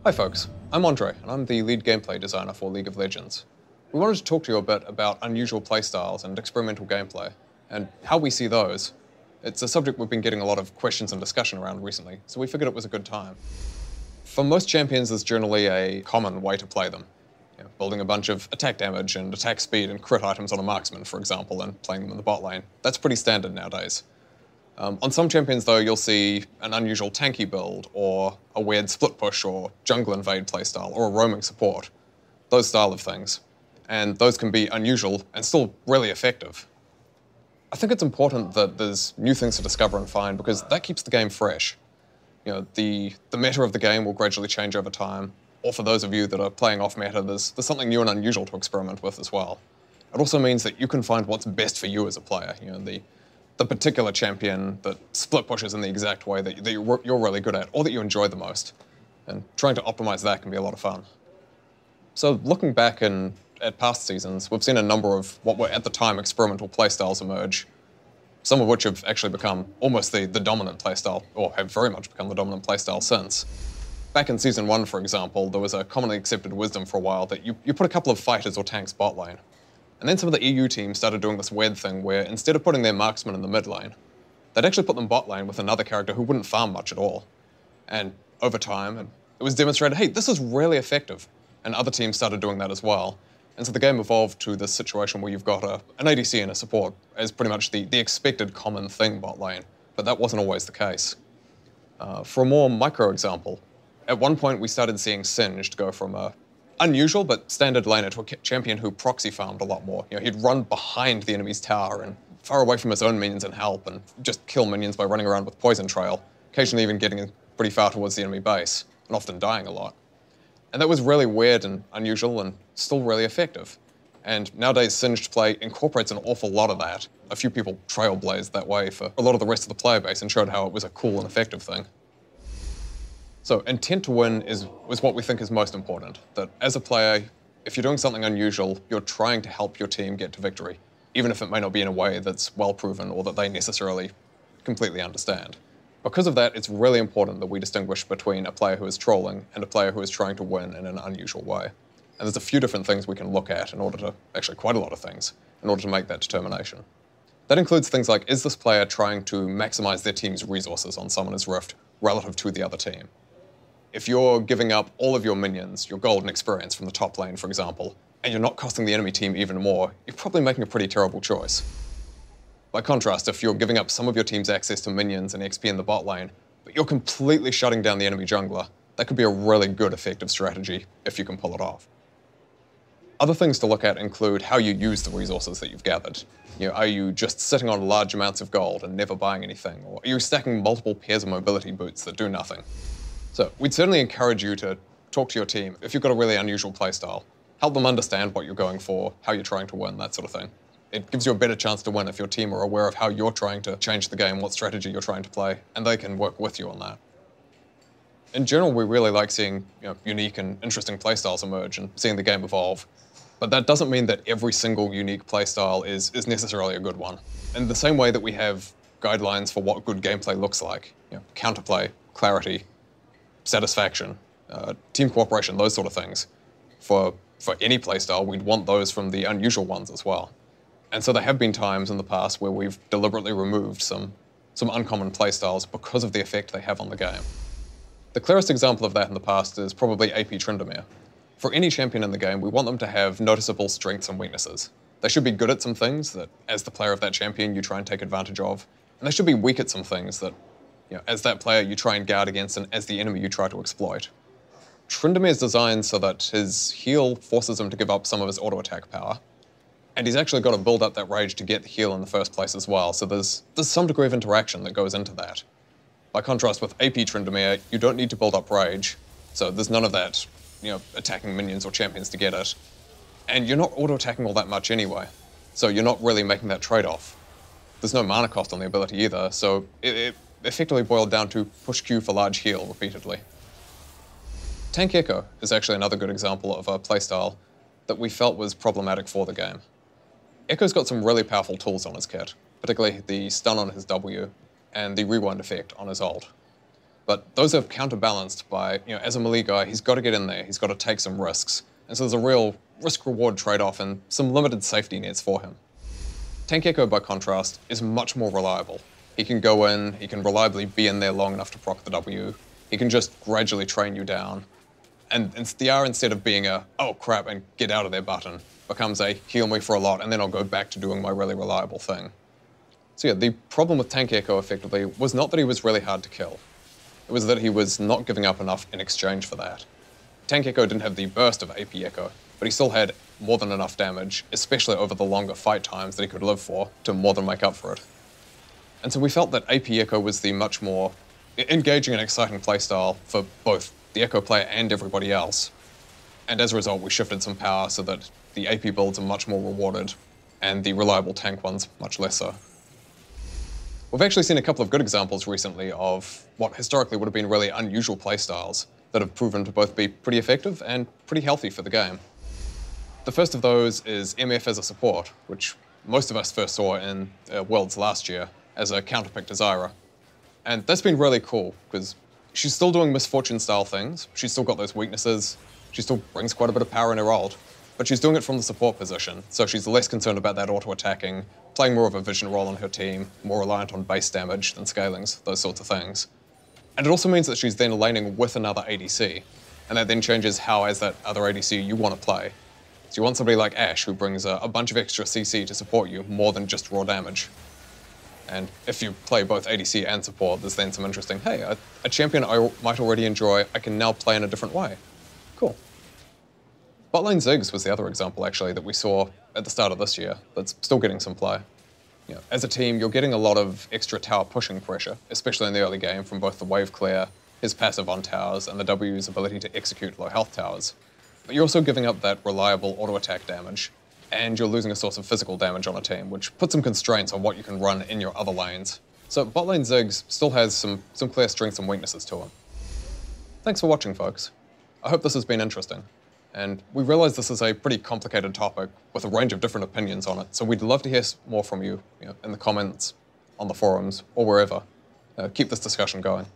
Hi folks, I'm Andre, and I'm the lead gameplay designer for League of Legends. We wanted to talk to you a bit about unusual playstyles and experimental gameplay, and how we see those. It's a subject we've been getting a lot of questions and discussion around recently, so we figured it was a good time. For most champions, there's generally a common way to play them. Building a bunch of attack damage and attack speed and crit items on a marksman, for example, and playing them in the bot lane. That's pretty standard nowadays. On some champions, though, you'll see an unusual tanky build, or a weird split push or jungle invade playstyle, or a roaming support. Those style of things. And those can be unusual and still really effective. I think it's important that there's new things to discover and find, because that keeps the game fresh. The meta of the game will gradually change over time, or for those of you that are playing off meta, there's something new and unusual to experiment with as well. It also means that you can find what's best for you as a player. The particular champion that split pushes in the exact way that you're really good at, or that you enjoy the most. And trying to optimize that can be a lot of fun. So looking back at past seasons, we've seen a number of what were at the time experimental playstyles emerge, some of which have actually become almost the dominant playstyle, or have very much become the dominant playstyle since. Back in Season 1, for example, there was a commonly accepted wisdom for a while that you put a couple of fighters or tanks bot lane. And then some of the EU teams started doing this weird thing where instead of putting their marksmen in the mid lane, they'd actually put them bot lane with another character who wouldn't farm much at all. And over time, it was demonstrated, hey, this is really effective. And other teams started doing that as well. And so the game evolved to this situation where you've got an ADC and a support as pretty much the expected common thing bot lane. But that wasn't always the case. For a more micro example, at one point we started seeing Singed go from a unusual but standard laner to a champion who proxy farmed a lot more. He'd run behind the enemy's tower and far away from his own minions and help, and just kill minions by running around with poison trail, occasionally even getting pretty far towards the enemy base, and often dying a lot. And that was really weird and unusual and still really effective. And nowadays Singed play incorporates an awful lot of that. A few people trailblazed that way for a lot of the rest of the player base and showed how it was a cool and effective thing. So intent to win is what we think is most important. That as a player, if you're doing something unusual, you're trying to help your team get to victory, even if it may not be in a way that's well proven or that they necessarily completely understand. Because of that, it's really important that we distinguish between a player who is trolling and a player who is trying to win in an unusual way. And there's a few different things we can look at in order to, actually quite a lot of things, in order to make that determination. That includes things like, is this player trying to maximize their team's resources on Summoner's Rift relative to the other team? If you're giving up all of your minions, your golden experience from the top lane, for example, and you're not costing the enemy team even more, you're probably making a pretty terrible choice. By contrast, if you're giving up some of your team's access to minions and XP in the bot lane, but you're completely shutting down the enemy jungler, that could be a really good, effective strategy if you can pull it off. Other things to look at include how you use the resources that you've gathered. Are you just sitting on large amounts of gold and never buying anything? Or are you stacking multiple pairs of mobility boots that do nothing? So we'd certainly encourage you to talk to your team if you've got a really unusual playstyle. Help them understand what you're going for, how you're trying to win, that sort of thing. It gives you a better chance to win if your team are aware of how you're trying to change the game, what strategy you're trying to play, and they can work with you on that. In general, we really like seeing unique and interesting playstyles emerge and seeing the game evolve. But that doesn't mean that every single unique playstyle is necessarily a good one. In the same way that we have guidelines for what good gameplay looks like, counterplay, clarity, satisfaction, team cooperation, those sort of things. For any playstyle, we'd want those from the unusual ones as well. And so there have been times in the past where we've deliberately removed some uncommon playstyles because of the effect they have on the game. The clearest example of that in the past is probably AP Tryndamere. For any champion in the game, we want them to have noticeable strengths and weaknesses. They should be good at some things that, as the player of that champion, you try and take advantage of, and they should be weak at some things that as that player, you try and guard against, and as the enemy, you try to exploit. Tryndamere is designed so that his heal forces him to give up some of his auto-attack power, and he's actually got to build up that rage to get the heal in the first place as well, so there's some degree of interaction that goes into that. By contrast with AP Tryndamere, you don't need to build up rage, so there's none of that, attacking minions or champions to get it, and you're not auto-attacking all that much anyway, so you're not really making that trade-off. There's no mana cost on the ability either, so it effectively boiled down to push Q for large heal repeatedly. Tανκ Έκκo is actually another good example of a playstyle that we felt was problematic for the game. Ekko's got some really powerful tools on his kit, particularly the stun on his W and the rewind effect on his ult. But those are counterbalanced by, as a melee guy, he's got to get in there, he's got to take some risks. And so there's a real risk-reward trade-off and some limited safety nets for him. Tank Έκko, by contrast, is much more reliable. He can go in, he can reliably be in there long enough to proc the W, he can just gradually train you down. And the R, instead of being a, oh crap, and get out of there button, becomes a heal me for a lot, and then I'll go back to doing my really reliable thing. So yeah, the problem with Tank Έκko, effectively, was not that he was really hard to kill. It was that he was not giving up enough in exchange for that. Tank Έκko didn't have the burst of AP Έκko, but he still had more than enough damage, especially over the longer fight times that he could live for, to more than make up for it. And so we felt that AP Έκko was the much more engaging and exciting playstyle for both the Ekko player and everybody else. And as a result, we shifted some power so that the AP builds are much more rewarded, and the reliable tank ones much less so. We've actually seen a couple of good examples recently of what historically would have been really unusual playstyles that have proven to both be pretty effective and pretty healthy for the game. The first of those is MF as a support, which most of us first saw in Worlds last year as a counterpick to Zyra. And that's been really cool, because she's still doing misfortune-style things, she's still got those weaknesses, she still brings quite a bit of power in her ult, but she's doing it from the support position, so she's less concerned about that auto-attacking, playing more of a vision role on her team, more reliant on base damage than scalings, those sorts of things. And it also means that she's then laning with another ADC, and that then changes how, as that other ADC, you want to play. So you want somebody like Ashe, who brings a bunch of extra CC to support you, more than just raw damage. And if you play both ADC and support, there's then some interesting, hey, a champion I might already enjoy, I can now play in a different way. Cool. Botlane Ziggs was the other example, actually, that we saw at the start of this year that's still getting some play. As a team, you're getting a lot of extra tower pushing pressure, especially in the early game, from both the wave clear, his passive on towers, and the W's ability to execute low health towers. But you're also giving up that reliable auto-attack damage, and you're losing a source of physical damage on a team, which puts some constraints on what you can run in your other lanes. So Botlane Ziggs still has some clear strengths and weaknesses to him. Thanks for watching, folks. I hope this has been interesting. And we realize this is a pretty complicated topic with a range of different opinions on it, so we'd love to hear more from you, in the comments, on the forums, or wherever. Keep this discussion going.